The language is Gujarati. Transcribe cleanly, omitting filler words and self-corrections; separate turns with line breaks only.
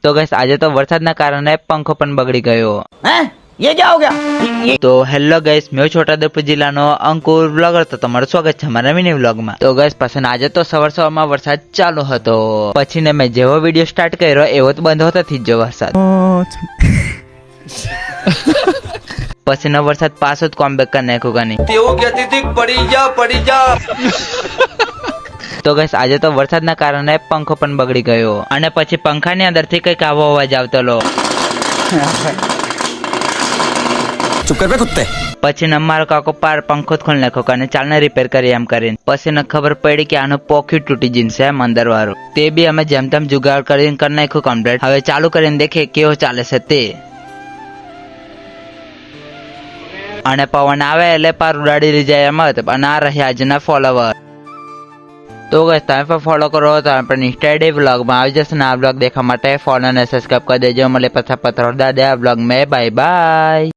તો ગાઈસ આજે તો વરસાદના કારણે પંખો પણ બગડી ગયો.
हैं? ये क्या हो गया?
તો હેલો ગાઈસ, મેં છોટાઉદેપુર જિલ્લાનો અંકુર બ્લોગર, તો તમારું સ્વાગત છે અમારા મિની વ્લોગમાં. તો ગાઈસ પાછળ આજે તો સવારમાં વરસાદ ચાલુ હતો, પછી ને મેં જેવો વિડીયો સ્ટાર્ટ કર્યો એવો જ બંધ હોતાથી જ વરસાદ. પછીનો વરસાદ પાછો જ કોમબેક કરી નાખ્યું કાની.
તેવું કહેતી હતી કે પડી જા.
તો ગાઈસ આજે તો વરસાદના કારણે પંખો પણ બગડી ગયો, અને પછી પંખાની અંદરથી કઈક આવો અવાજ આવતો.
ચૂપ કર બે કુત્તે.
પછી અમારો કાકો પાર પંખો જ ખોલી નાખ્યો અને ચાલને રિપેર કરી એમ કરીને. પછી ને ખબર પડી કે આનું પોખ્યું તૂટી જીનશે એમ અંદર વાળું. તે બી અમે જેમ તેમ જુગાડ કરીને કરી નાખ્યું કમ્પ્લીટ. હવે ચાલુ કરીને દેખીએ કેવો ચાલે છે તે. અને પવન આવે એટલે પાર ઉડાડી લઈ જાય એમ જ. અને આ રહ્યા આજના ફોલોવર. તો ગાઈસ તમે પણ ફોલો કરો તો આપણે ઇન્સ્ટા આઈડી વ્લોગમાં આવી જશે ને આ વ્લોગ દેખવા માટે ફોલો અને સબસ્ક્રાઇબ કરી દેજો. મળે પાછા પત્રોડા દે આ વ્લોગ મેં. Bye bye.